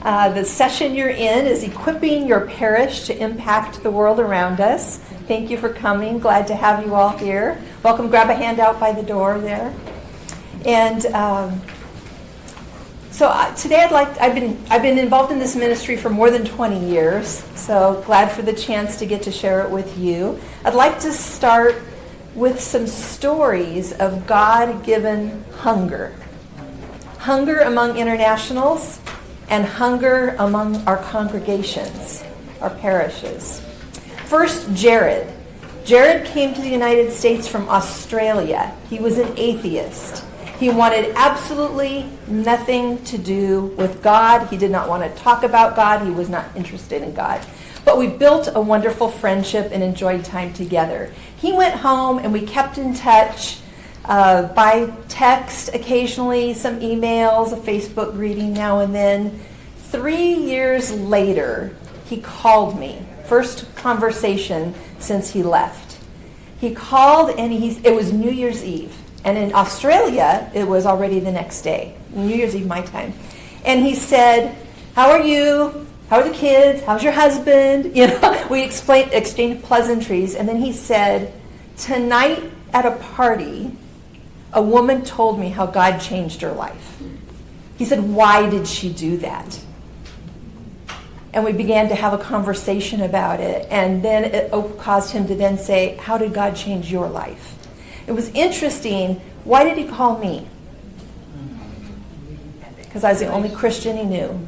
The session you're in is Equipping Your Parish to Impact the World Around Us. Thank you for coming. Glad to have you all here. Welcome. Grab a handout by the door there. And today I've been involved in this ministry for more than 20 years, so glad for the chance to get to share it with you. I'd like to start with some stories of God-given hunger. Hunger among internationals and hunger among our congregations, our parishes. First, Jared. Jared came to the United States from Australia. He was an atheist. He wanted absolutely nothing to do with God. He did not want to talk about God. He was not interested in God. But we built a wonderful friendship and enjoyed time together. He went home and we kept in touch by text occasionally, some emails, a Facebook greeting now and then. 3 years later, he called me. First conversation since he left. He called and it was New Year's Eve. And in Australia, it was already the next day, New Year's Eve my time. And he said, "How are you? How are the kids? How's your husband?" We exchanged pleasantries. And then he said, "Tonight at a party, a woman told me how God changed her life." He said, "Why did she do that?" And we began to have a conversation about it. And then it caused him to then say, "How did God change your life?" It was interesting. Why did he call me? Because I was the only Christian he knew.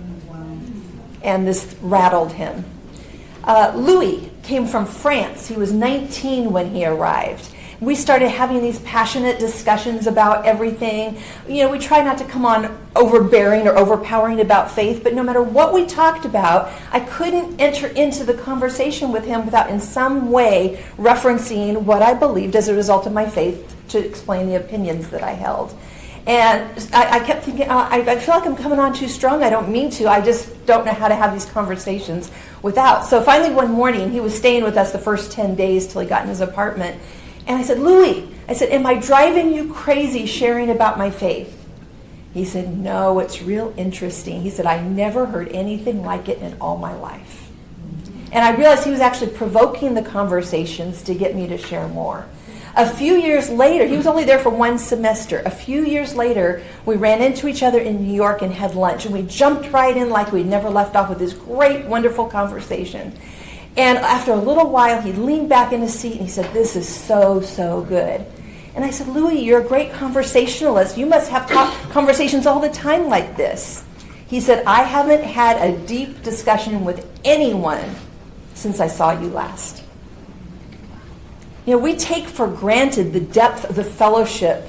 And this rattled him. Louis came from France. He was 19 when he arrived. We started having these passionate discussions about everything. We try not to come on overbearing or overpowering about faith, but no matter what we talked about, I couldn't enter into the conversation with him without in some way referencing what I believed as a result of my faith to explain the opinions that I held. And I kept thinking, I feel like I'm coming on too strong. I don't mean to. I just don't know how to have these conversations without. So finally one morning, he was staying with us the first 10 days till he got in his apartment. And I said, "Louis," I said, "am I driving you crazy sharing about my faith?" He said, "No, it's real interesting." He said, "I never heard anything like it in all my life." And I realized he was actually provoking the conversations to get me to share more. A few years later, he was only there for one semester. A few years later, we ran into each other in New York and had lunch. And we jumped right in like we'd never left off with this great, wonderful conversation. And after a little while, he leaned back in his seat and he said, "This is so, so good." And I said, "Louis, you're a great conversationalist. You must have conversations all the time like this." He said, "I haven't had a deep discussion with anyone since I saw you last." We take for granted the depth of the fellowship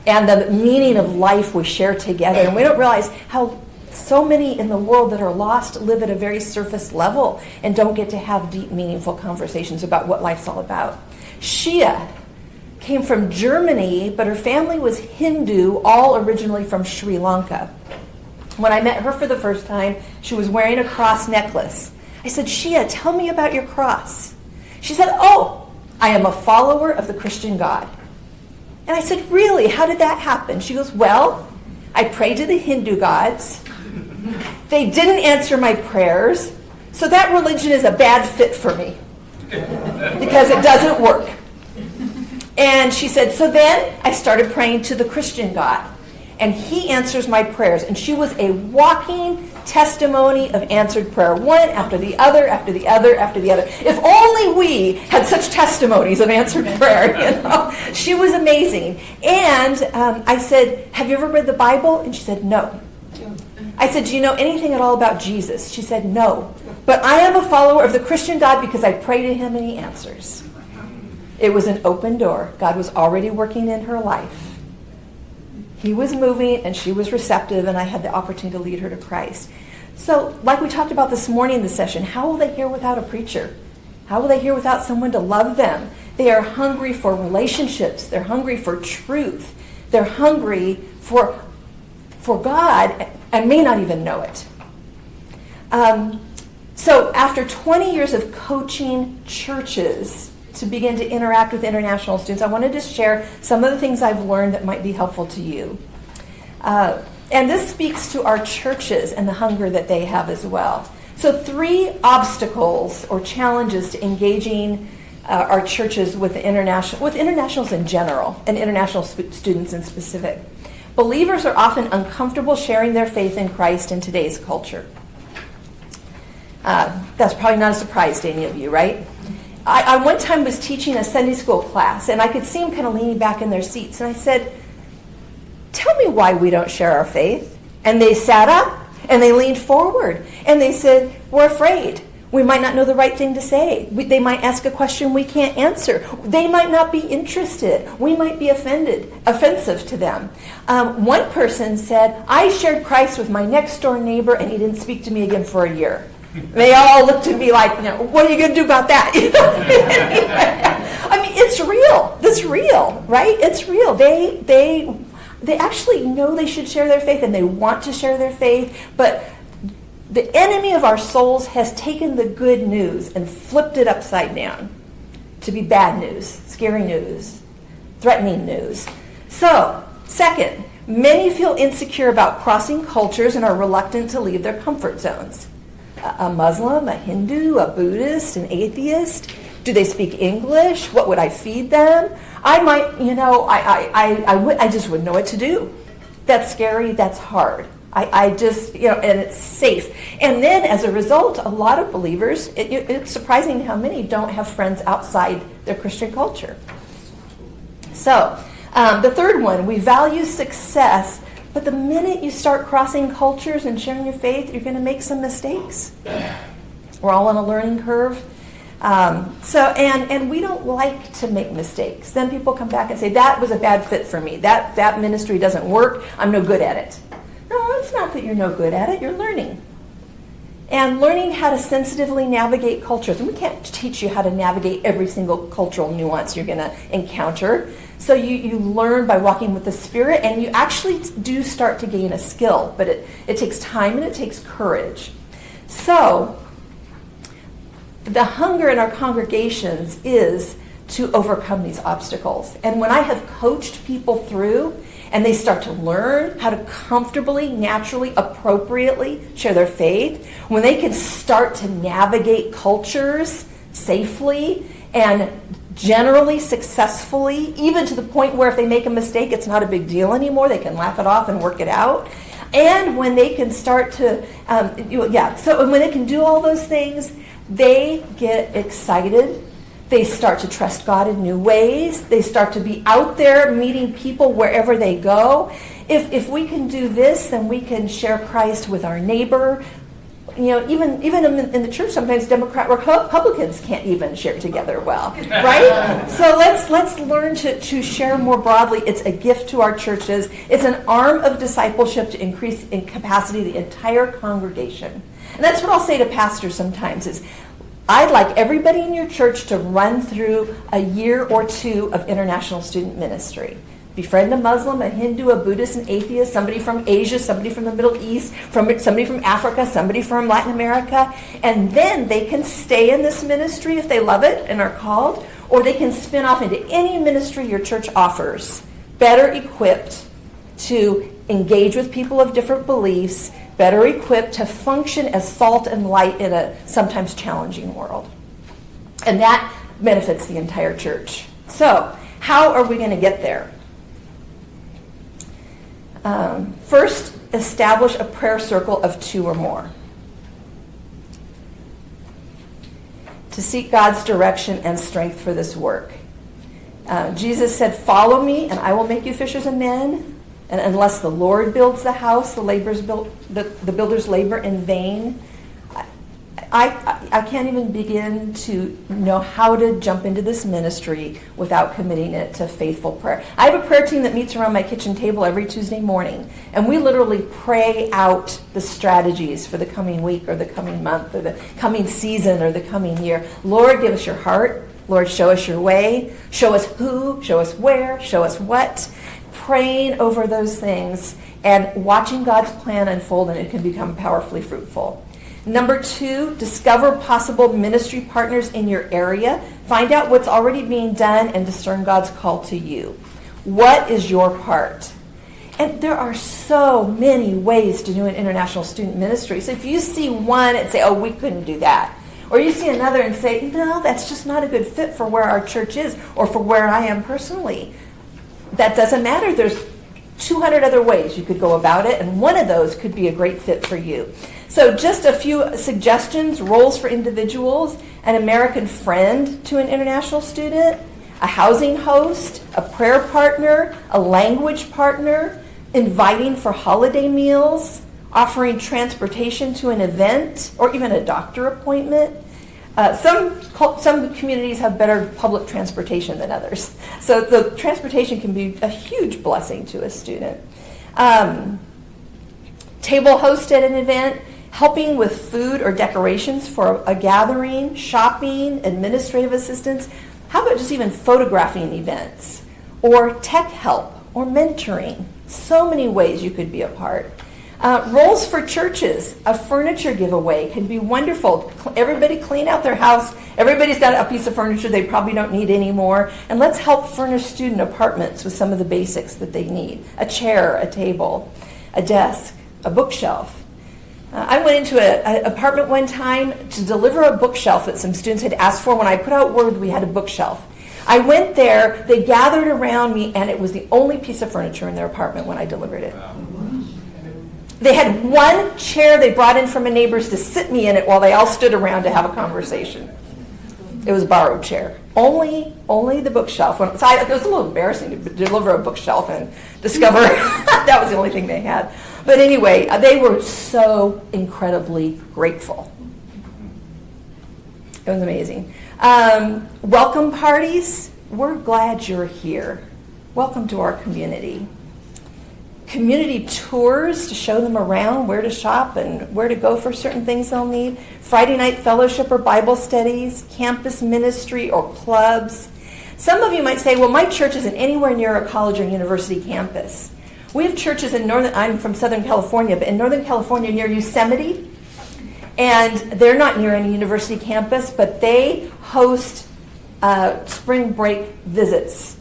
and the meaning of life we share together. And we don't realize how so many in the world that are lost live at a very surface level and don't get to have deep, meaningful conversations about what life's all about. Shia came from Germany, but her family was Hindu, all originally from Sri Lanka. When I met her for the first time, she was wearing a cross necklace. I said, "Shia, tell me about your cross." She said, "Oh, I am a follower of the Christian God." And I said, "Really? How did that happen?" She goes, "Well, I prayed to the Hindu gods. They didn't answer my prayers, so that religion is a bad fit for me because it doesn't work." And she said, "So then I started praying to the Christian God, and he answers my prayers." And she was a walking testimony of answered prayer, one after the other, after the other, after the other. If only we had such testimonies of answered prayer, She was amazing. And I said, "Have you ever read the Bible?" And she said, "No." I said, "Do you know anything at all about Jesus?" She said, "No. But I am a follower of the Christian God because I pray to him and he answers." It was an open door. God was already working in her life. He was moving and she was receptive, and I had the opportunity to lead her to Christ. So, like we talked about this morning in the session, how will they hear without a preacher? How will they hear without someone to love them? They are hungry for relationships. They're hungry for truth. They're hungry for God and may not even know it. So after 20 years of coaching churches to begin to interact with international students, I wanted to share some of the things I've learned that might be helpful to you. And this speaks to our churches and the hunger that they have as well. So 3 obstacles or challenges to engaging our churches with internationals in general, and international students in specific. Believers are often uncomfortable sharing their faith in Christ in today's culture. That's probably not a surprise to any of you, right? I one time was teaching a Sunday school class, and I could see them kind of leaning back in their seats, and I said, "Tell me why we don't share our faith." And they sat up, and they leaned forward, and they said, "We're afraid. We might not know the right thing to say. They might ask a question we can't answer. They might not be interested. We might be offensive to them." One person said, "I shared Christ with my next door neighbor, and he didn't speak to me again for a year." They all looked at me like, "What are you going to do about that?" I mean, it's real. It's real, right? It's real. They actually know they should share their faith, and they want to share their faith, but the enemy of our souls has taken the good news and flipped it upside down to be bad news, scary news, threatening news. So, second, many feel insecure about crossing cultures and are reluctant to leave their comfort zones. A Muslim, a Hindu, a Buddhist, an atheist. Do they speak English? What would I feed them? I might, I just wouldn't know what to do. That's scary. That's hard. I just, and it's safe. And then as a result, a lot of believers, it's surprising how many don't have friends outside their Christian culture. So, the third one, we value success. But the minute you start crossing cultures and sharing your faith, you're going to make some mistakes. We're all on a learning curve. And we don't like to make mistakes. Then people come back and say, "That was a bad fit for me. That ministry doesn't work. I'm no good at it." No, it's not that you're no good at it. You're learning. And learning how to sensitively navigate cultures. And we can't teach you how to navigate every single cultural nuance you're going to encounter. So you learn by walking with the Spirit, and you actually do start to gain a skill. But it takes time and it takes courage. So the hunger in our congregations is to overcome these obstacles. And when I have coached people through, and they start to learn how to comfortably, naturally, appropriately share their faith, when they can start to navigate cultures safely and generally successfully, even to the point where if they make a mistake, it's not a big deal anymore. They can laugh it off and work it out. And when they can start to, so when they can do all those things, they get excited. They start to trust God in new ways. They start to be out there meeting people wherever they go. If we can do this, then we can share Christ with our neighbor. Even in the church, sometimes Republicans can't even share together well, right? So let's learn to share more broadly. It's a gift to our churches. It's an arm of discipleship to increase in capacity the entire congregation. And that's what I'll say to pastors sometimes is, I'd like everybody in your church to run through a year or two of international student ministry. Befriend a Muslim, a Hindu, a Buddhist, an atheist, somebody from Asia, somebody from the Middle East, somebody from Africa, somebody from Latin America, and then they can stay in this ministry if they love it and are called, or they can spin off into any ministry your church offers, better equipped to engage with people of different beliefs, better equipped to function as salt and light in a sometimes challenging world. And that benefits the entire church. So, how are we going to get there? First, establish a prayer circle of 2 or more. To seek God's direction and strength for this work. Jesus said, "Follow me, and I will make you fishers of men. And unless the Lord builds the house, the builders labor in vain." I can't even begin to know how to jump into this ministry without committing it to faithful prayer. I have a prayer team that meets around my kitchen table every Tuesday morning, and we literally pray out the strategies for the coming week or the coming month or the coming season or the coming year. Lord, give us your heart. Lord, show us your way. Show us who, show us where, show us what. Praying over those things and watching God's plan unfold, and it can become powerfully fruitful. Number 2, discover possible ministry partners in your area. Find out what's already being done and discern God's call to you. What is your part? And there are so many ways to do an international student ministry. So if you see one and say, oh, we couldn't do that. Or you see another and say, no, that's just not a good fit for where our church is or for where I am personally. That doesn't matter. There's 200 other ways you could go about it, and one of those could be a great fit for you. So just a few suggestions: roles for individuals, an American friend to an international student, a housing host, a prayer partner, a language partner, inviting for holiday meals, offering transportation to an event, or even a doctor appointment. Some communities have better public transportation than others. So the transportation can be a huge blessing to a student. Table host at an event, helping with food or decorations for a gathering, shopping, administrative assistance. How about just even photographing events, or tech help, or mentoring? So many ways you could be a part. Roles for churches. A furniture giveaway can be wonderful. Everybody clean out their house. Everybody's got a piece of furniture they probably don't need anymore. And let's help furnish student apartments with some of the basics that they need. A chair, a table, a desk, a bookshelf. I went into an apartment one time to deliver a bookshelf that some students had asked for. When I put out word we had a bookshelf, I went there, they gathered around me, and it was the only piece of furniture in their apartment when I delivered it. They had one chair they brought in from a neighbor's to sit me in it while they all stood around to have a conversation. It was a borrowed chair. Only the bookshelf. So it was a little embarrassing to deliver a bookshelf and discover that was the only thing they had. But anyway, they were so incredibly grateful. It was amazing. Welcome parties. We're glad you're here. Welcome to our community. Community tours to show them around, where to shop and where to go for certain things they'll need. Friday night fellowship or Bible studies, campus ministry or clubs. Some of you might say, well, my church isn't anywhere near a college or university campus. We have churches in I'm from Southern California, but in Northern California near Yosemite, and they're not near any university campus, but they host spring break visits.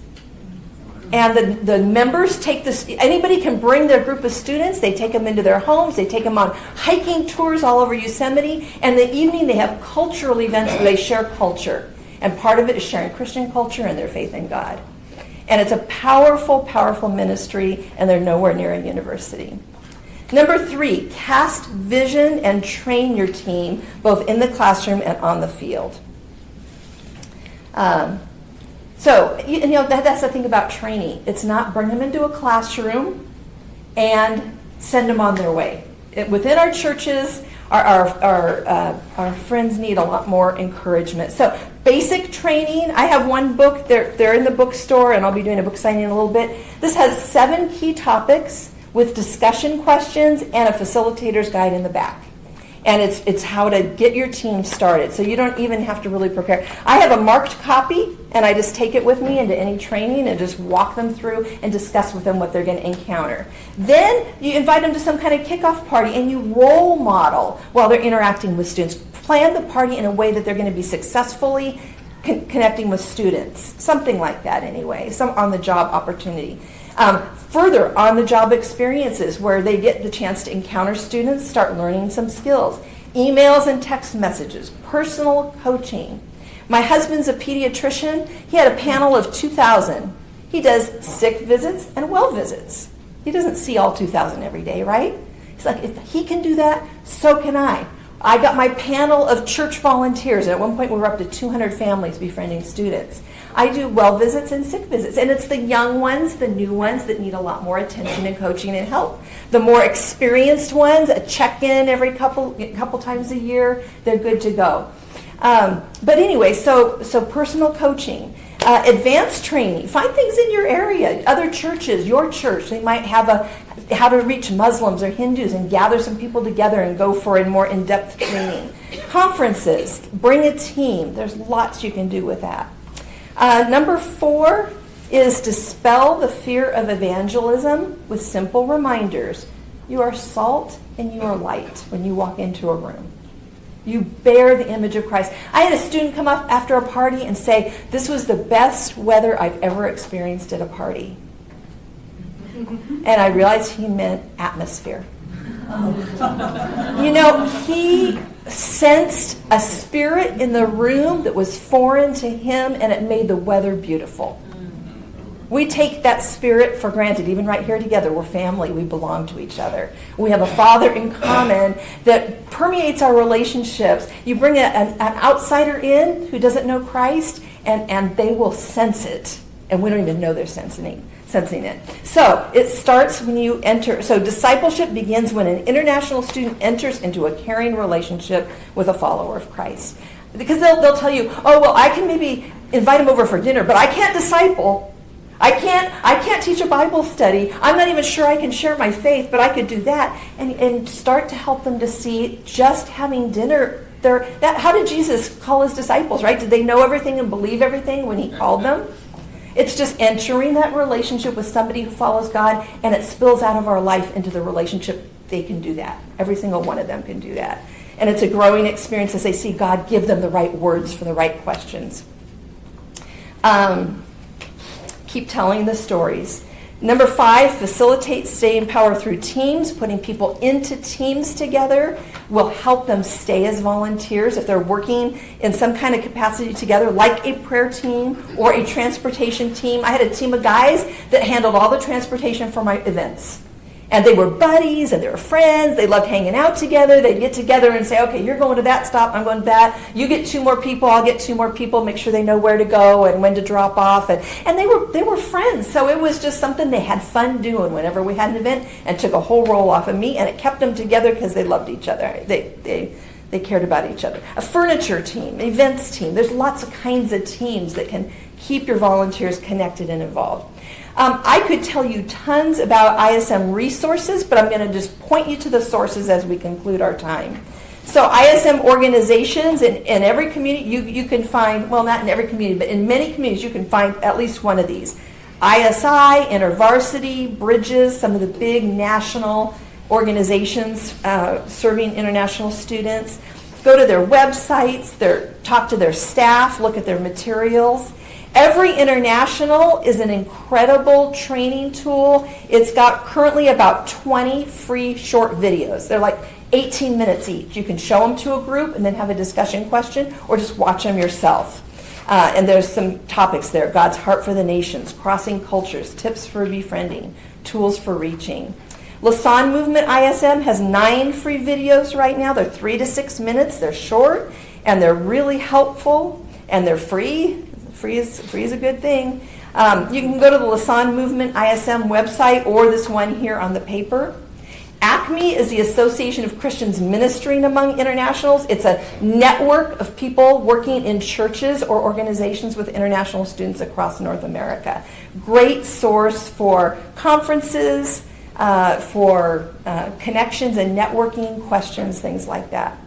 And the members take this, anybody can bring their group of students, they take them into their homes, they take them on hiking tours all over Yosemite, and in the evening they have cultural events where they share culture. And part of it is sharing Christian culture and their faith in God. And it's a powerful, powerful ministry, and they're nowhere near a university. Number 3, cast vision and train your team, both in the classroom and on the field. So, that's the thing about training. It's not bring them into a classroom and send them on their way. Within our churches, our friends need a lot more encouragement. So, basic training. I have one book. They're in the bookstore, and I'll be doing a book signing in a little bit. This has 7 key topics with discussion questions and a facilitator's guide in the back. And it's how to get your team started. So you don't even have to really prepare. I have a marked copy, and I just take it with me into any training and just walk them through and discuss with them what they're going to encounter. Then you invite them to some kind of kickoff party, and you role model while they're interacting with students. Plan the party in a way that they're going to be successfully connecting with students. Something like that anyway, some on-the-job opportunity. Further, on-the-job experiences where they get the chance to encounter students, start learning some skills. Emails and text messages, personal coaching. My husband's a pediatrician. He had a panel of 2,000. He does sick visits and well visits. He doesn't see all 2,000 every day, right? He's like, if he can do that, so can I. I got my panel of church volunteers, and at one point we were up to 200 families befriending students. I do well visits and sick visits, and it's the young ones, the new ones that need a lot more attention and coaching and help. The more experienced ones, a check-in every couple times a year, they're good to go. But anyway, so personal coaching. Advanced training. Find things in your area, other churches, your church. They might have how to reach Muslims or Hindus and gather some people together and go for a more in-depth training. Conferences. Bring a team. There's lots you can do with that. Number 4 is dispel the fear of evangelism with simple reminders. You are salt and you are light when you walk into a room. You bear the image of Christ. I had a student come up after a party and say, this was the best weather I've ever experienced at a party. And I realized he meant atmosphere. You know, he sensed a spirit in the room that was foreign to him, and it made the weather beautiful. We take that spirit for granted, even right here together. We're family. We belong to each other. We have a Father in common that permeates our relationships. You bring an outsider in who doesn't know Christ, and they will sense it. And we don't even know they're sensing it. So it starts when you enter. So discipleship begins when an international student enters into a caring relationship with a follower of Christ. Because they'll tell you, oh, well, I can maybe invite them over for dinner, but I can't disciple. I can't teach a Bible study. I'm not even sure I can share my faith, but I could do that. And start to help them to see just having dinner. How did Jesus call his disciples, right? Did they know everything and believe everything when he called them? It's just entering that relationship with somebody who follows God, and it spills out of our life into the relationship. They can do that. Every single one of them can do that. And it's a growing experience as they see God give them the right words for the right questions. Keep telling the stories. Number 5, facilitate staying power through teams. Putting people into teams together will help them stay as volunteers if they're working in some kind of capacity together, like a prayer team or a transportation team. I had a team of guys that handled all the transportation for my events. And they were buddies and they were friends. They loved hanging out together. They'd get together and say, okay, you're going to that stop, I'm going to that. You get 2 more people, I'll get 2 more people. Make sure they know where to go and when to drop off. And they were friends. So it was just something they had fun doing whenever we had an event, and took a whole roll off of me. And it kept them together because they loved each other. They cared about each other. A furniture team, events team. There's lots of kinds of teams that can keep your volunteers connected and involved. I could tell you tons about ISM resources, but I'm going to just point you to the sources as we conclude our time. So ISM organizations in every community, you can find, well, not in every community, but in many communities you can find at least one of these. ISI, InterVarsity, Bridges, some of the big national organizations serving international students. Go to their websites, talk to their staff, look at their materials. Every International is an incredible training tool. It's got currently about 20 free short videos. They're like 18 minutes each. You can show them to a group and then have a discussion question, or just watch them yourself. And there's some topics there: God's heart for the nations, crossing cultures, tips for befriending, tools for reaching. Lausanne Movement ISM has 9 free videos right now. They're 3 to 6 minutes. They're short, and they're really helpful, and they're free. Free is a good thing. You can go to the Lausanne Movement ISM website, or this one here on the paper. ACME is the Association of Christians Ministering Among Internationals. It's a network of people working in churches or organizations with international students across North America. Great source for conferences, for connections and networking, questions, things like that.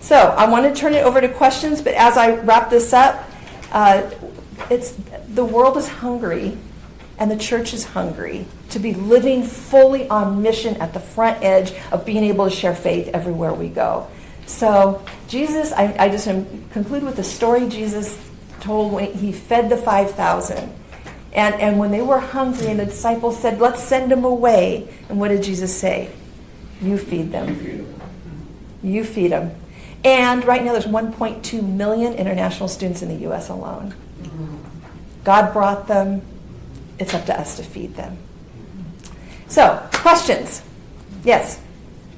So I want to turn it over to questions, but as I wrap this up, the world is hungry, and the church is hungry to be living fully on mission at the front edge of being able to share faith everywhere we go. So Jesus, I just conclude with the story Jesus told when he fed the 5,000. And when they were hungry and the disciples said, let's send them away. And what did Jesus say? You feed them. You feed them. And right now there's 1.2 million international students in the U.S. alone. God brought them. It's up to us to feed them. So, questions? Yes?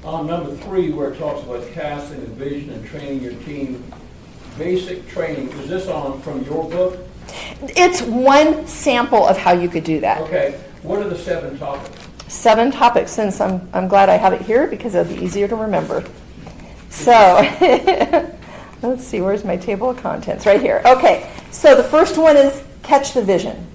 On number 3, where it talks about casting a vision and training your team, basic training, is this from your book? It's one sample of how you could do that. Okay. What are the 7 topics? 7 topics, since I'm glad I have it here because it'll be easier to remember. So, let's see, where's my table of contents? Right here. Okay, so the first one is catch the vision.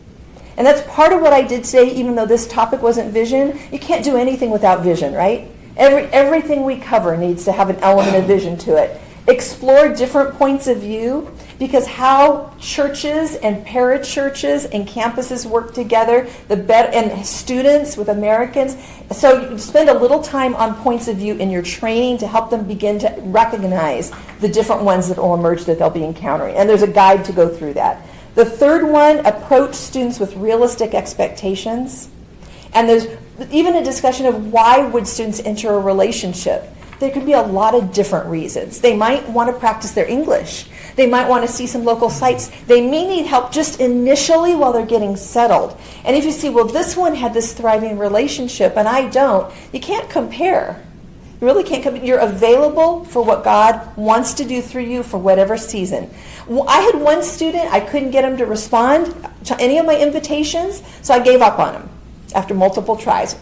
And that's part of what I did today, even though this topic wasn't vision. You can't do anything without vision, right? Everything we cover needs to have an element of vision to it. Explore different points of view, because how churches and parachurches and campuses work together, and students with Americans. So you spend a little time on points of view in your training to help them begin to recognize the different ones that will emerge that they'll be encountering. And there's a guide to go through that. The third one, approach students with realistic expectations. And there's even a discussion of why would students enter a relationship. There could be a lot of different reasons. They might want to practice their English. They might want to see some local sites. They may need help just initially while they're getting settled. And if you see, well, this one had this thriving relationship and I don't, you can't compare. You really can't compare. You're available for what God wants to do through you for whatever season. I had one student, I couldn't get him to respond to any of my invitations, so I gave up on him after multiple tries.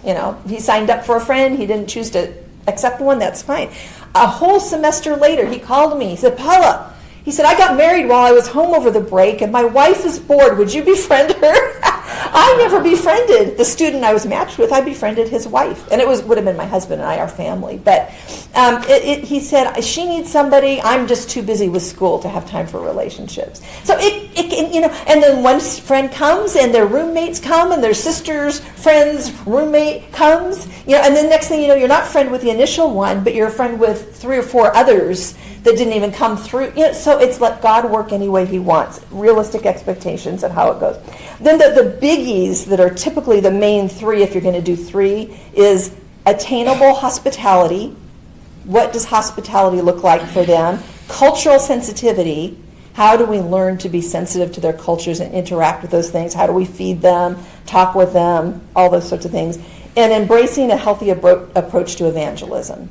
He signed up for a friend, he didn't choose to accept one, that's fine. A whole semester later, he called me. He said, Paula, he said, I got married while I was home over the break, and my wife is bored. Would you befriend her? I never befriended the student I was matched with. I befriended his wife. And it would have been my husband and I, our family. But he said, she needs somebody. I'm just too busy with school to have time for relationships. So and then one friend comes, and their roommates come, and their sister's friend's roommate comes. And then next thing you know, you're not friend with the initial one, but you're a friend with 3 or 4 others that didn't even come through. So it's let God work any way he wants. Realistic expectations of how it goes. Then the biggies that are typically the main 3, if you're going to do 3, is attainable hospitality. What does hospitality look like for them? Cultural sensitivity. How do we learn to be sensitive to their cultures and interact with those things? How do we feed them, talk with them, all those sorts of things? And embracing a healthy approach to evangelism.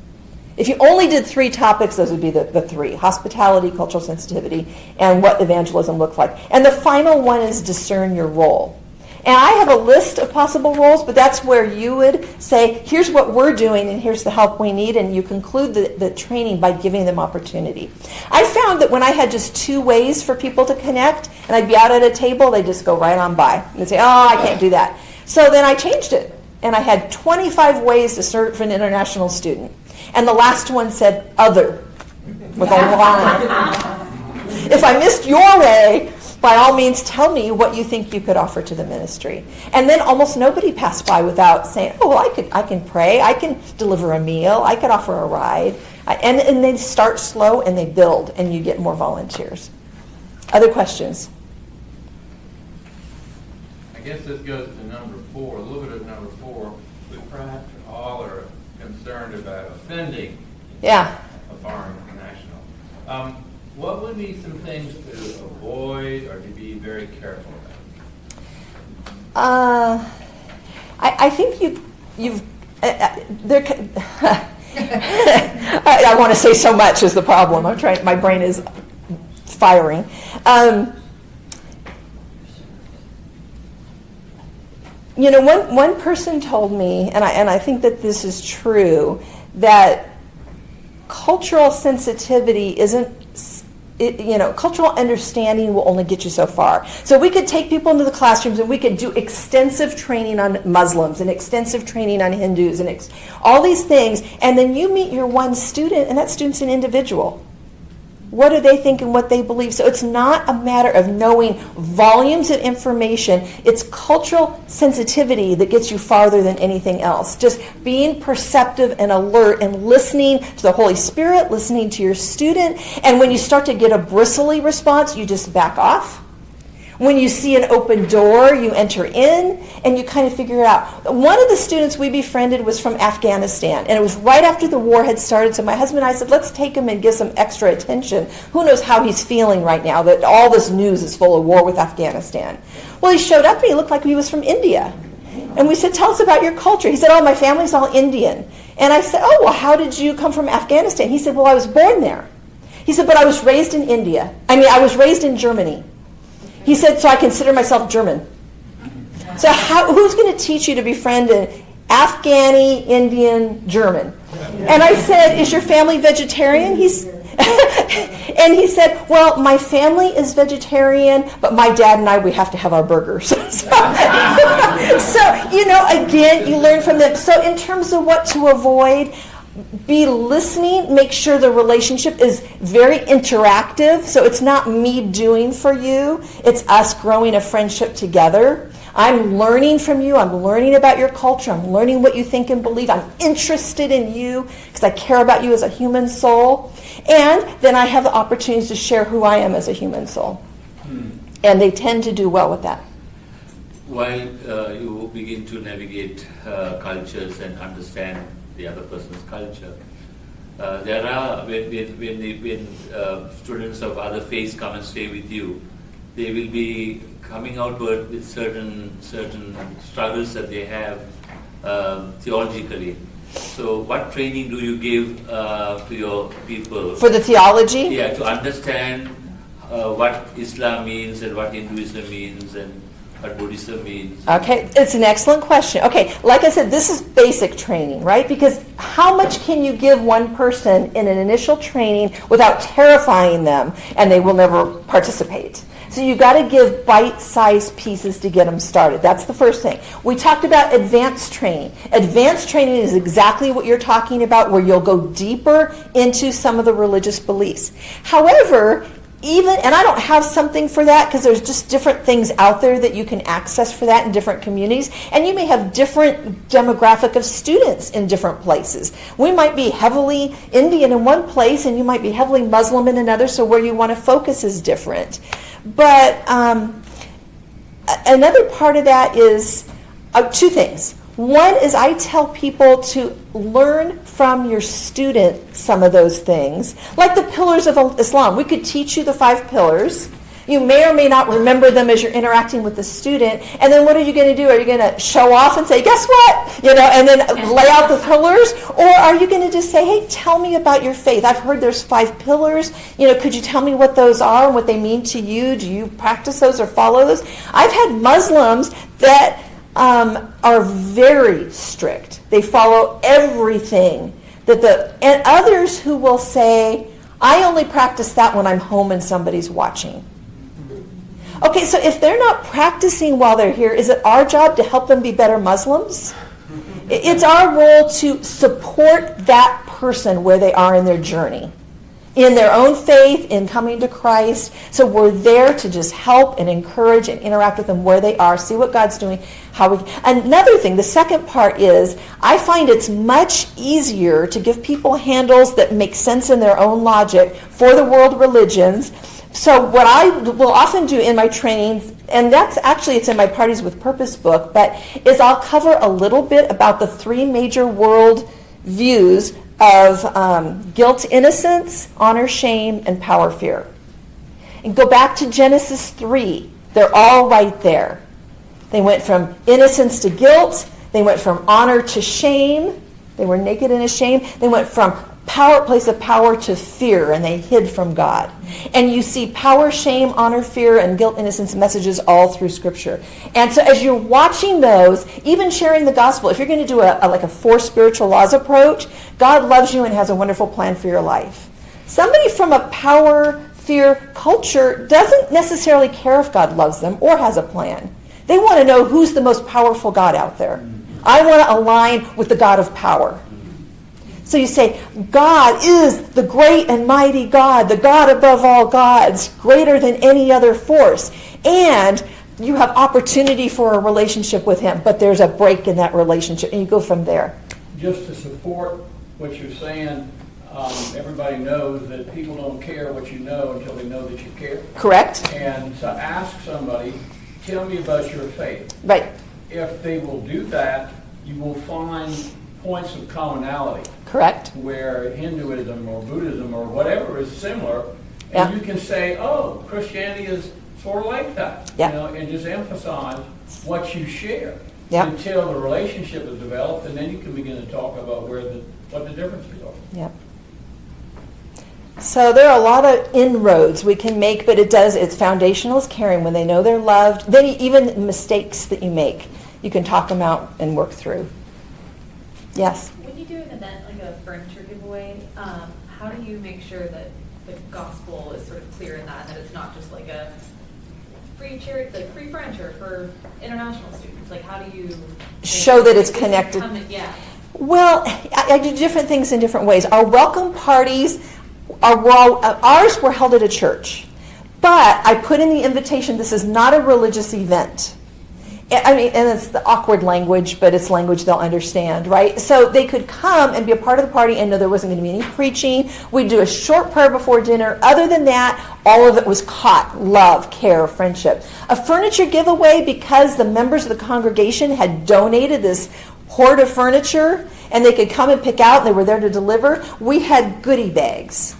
If you only did 3 topics, those would be the 3. Hospitality, cultural sensitivity, and what evangelism looks like. And the final one is discern your role. And I have a list of possible roles, but that's where you would say, here's what we're doing and here's the help we need, and you conclude the training by giving them opportunity. I found that when I had just 2 ways for people to connect, and I'd be out at a table, they'd just go right on by. And they'd say, oh, I can't do that. So then I changed it, and I had 25 ways to serve an international student. And the last one said other, with a line. If I missed your way, by all means tell me what you think you could offer to the ministry. And then almost nobody passed by without saying, oh, well, I can pray, I can deliver a meal, I could offer a ride. And they start slow and they build, and you get more volunteers. Other questions? I guess this goes to number 4, a little bit of number 4. We perhaps all are concerned about offending a foreign national. What would be some things to avoid or to be very careful about? I think you've there. I want to say so much is the problem. I'm trying. My brain is firing. One person told me, and I think that this is true, that cultural sensitivity cultural understanding will only get you so far. So we could take people into the classrooms and we could do extensive training on Muslims and extensive training on Hindus and all these things, and then you meet your one student, and that student's an individual. What do they think and what they believe? So it's not a matter of knowing volumes of information. It's cultural sensitivity that gets you farther than anything else. Just being perceptive and alert and listening to the Holy Spirit, listening to your student. And when you start to get a bristly response, you just back off. When you see an open door, you enter in, and you kind of figure it out. One of the students we befriended was from Afghanistan, and it was right after the war had started, so my husband and I said, let's take him and give some extra attention. Who knows how he's feeling right now, that all this news is full of war with Afghanistan. Well, he showed up, and he looked like he was from India. And we said, tell us about your culture. He said, oh, my family's all Indian. And I said, oh, well, how did you come from Afghanistan? He said, well, I was born there. He said, but I was raised in India. I was raised in Germany. He said, so I consider myself German. So who's going to teach you to befriend an Afghani, Indian, German? And I said, is your family vegetarian? And he said, well, my family is vegetarian, but my dad and I, we have to have our burgers. So, again, you learn from them. So in terms of what to avoid, be listening, make sure the relationship is very interactive, so it's not me doing for you, it's us growing a friendship together. I'm learning from you, I'm learning about your culture, I'm learning what you think and believe, I'm interested in you because I care about you as a human soul, and then I have the opportunities to share who I am as a human soul. And they tend to do well with that. while you begin to navigate cultures and understand the other person's culture, there are, when students of other faiths come and stay with you, they will be coming outward with certain struggles that they have theologically. So what training do you give to your people? For the theology? Yeah, to understand what Islam means and what Hinduism means and what Buddhism means. Okay, it's an excellent question. Okay, like I said, this is basic training, right? Because how much can you give one person in an initial training without terrifying them and they will never participate? So you got to give bite-sized pieces to get them started. That's the first thing. We talked about advanced training. Advanced training is exactly what you're talking about, where you'll go deeper into some of the religious beliefs. However, and I don't have something for that because there's just different things out there that you can access for that in different communities. And you may have different demographic of students in different places. We might be heavily Indian in one place and you might be heavily Muslim in another, so where you want to focus is different. But another part of that is two things. One is I tell people to learn from your student some of those things, like the pillars of Islam. We could teach you the 5 pillars. You may or may not remember them as you're interacting with the student. And then what are you going to do? Are you going to show off and say, guess what? And then lay out the pillars? Or are you going to just say, hey, tell me about your faith. I've heard there's 5 pillars. Could you tell me what those are and what they mean to you? Do you practice those or follow those? I've had Muslims that are very strict. They follow everything and others who will say, I only practice that when I'm home and somebody's watching. Okay, so if they're not practicing while they're here, is it our job to help them be better Muslims? It's our role to support that person where they are in their journey, in their own faith, in coming to Christ. So we're there to just help and encourage and interact with them where they are, see what God's doing, Another thing, the second part is, I find it's much easier to give people handles that make sense in their own logic for the world religions. So what I will often do in my trainings, and that's actually, it's in my Parties with Purpose book, is I'll cover a little bit about the 3 major world views of guilt, innocence, honor, shame, and power, fear. And go back to Genesis 3. They're all right there. They went from innocence to guilt. They went from honor to shame. They were naked and ashamed. They went from place of power to fear, and they hid from God. And you see power, shame, honor, fear, and guilt, innocence messages all through Scripture. And so as you're watching those, even sharing the gospel, if you're going to do a 4 spiritual laws approach, God loves you and has a wonderful plan for your life. Somebody from a power, fear culture doesn't necessarily care if God loves them or has a plan. They want to know who's the most powerful God out there. I want to align with the God of power. So you say, God is the great and mighty God, the God above all gods, greater than any other force. And you have opportunity for a relationship with him, but there's a break in that relationship, and you go from there. Just to support what you're saying, everybody knows that people don't care what you know until they know that you care. Correct. And to ask somebody, tell me about your faith. Right. If they will do that, you will find points of commonality. Correct. Where Hinduism or Buddhism or whatever is similar, and you can say, oh, Christianity is sort of like that, and just emphasize what you share until the relationship is developed, and then you can begin to talk about what the differences are. Yep. So there are a lot of inroads we can make, but it's foundational is caring. When they know they're loved, then even mistakes that you make, you can talk them out and work through. Yes? When you do an event like a furniture giveaway, how do you make sure that the gospel is sort of clear in that it's not just like a free charity, like free furniture for international students? Like, how do you show that it's connected? Well, I do different things in different ways. Our welcome parties, ours were held at a church, but I put in the invitation, this is not a religious event. I mean, and it's the awkward language, but it's language they'll understand, right? So they could come and be a part of the party and know there wasn't going to be any preaching. We'd do a short prayer before dinner. Other than that, all of it was caught love, care, friendship. A furniture giveaway, because the members of the congregation had donated this hoard of furniture and they could come and pick out and they were there to deliver, we had goodie bags.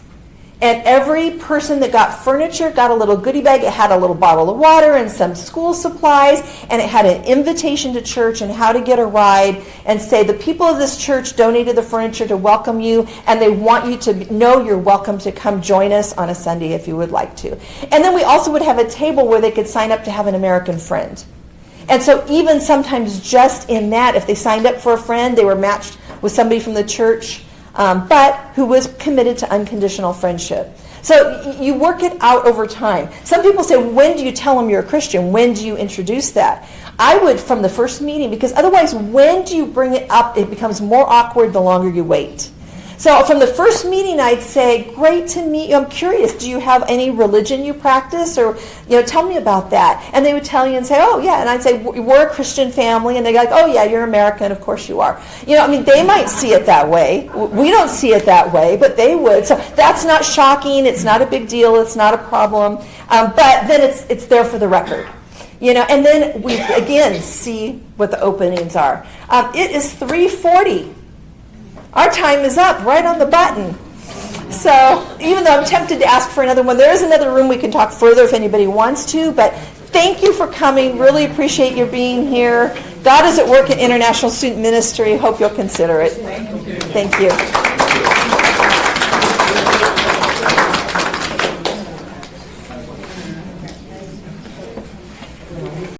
And every person that got furniture got a little goodie bag. It had a little bottle of water and some school supplies, and it had an invitation to church and how to get a ride, and say the people of this church donated the furniture to welcome you, and they want you to know you're welcome to come join us on a Sunday if you would like to. And then we also would have a table where they could sign up to have an American friend. And so even sometimes just in that, if they signed up for a friend, they were matched with somebody from the church, but who was committed to unconditional friendship. So you work it out over time. Some people say, when do you tell them you're a Christian? When do you introduce that? I would from the first meeting, because otherwise when do you bring it up? It becomes more awkward the longer you wait. So from the first meeting, I'd say, great to meet you. I'm curious, do you have any religion you practice? Or, tell me about that. And they would tell you and say, oh, yeah. And I'd say, we're a Christian family. And they'd be like, oh, yeah, you're American. Of course you are. They might see it that way. We don't see it that way, but they would. So that's not shocking. It's not a big deal. It's not a problem. But then it's there for the record. And then we, again, see what the openings are. It is 3:40. Our time is up, right on the button. So even though I'm tempted to ask for another one, there is another room we can talk further if anybody wants to. But thank you for coming. Really appreciate your being here. God is at work in International Student Ministry. Hope you'll consider it. Thank you.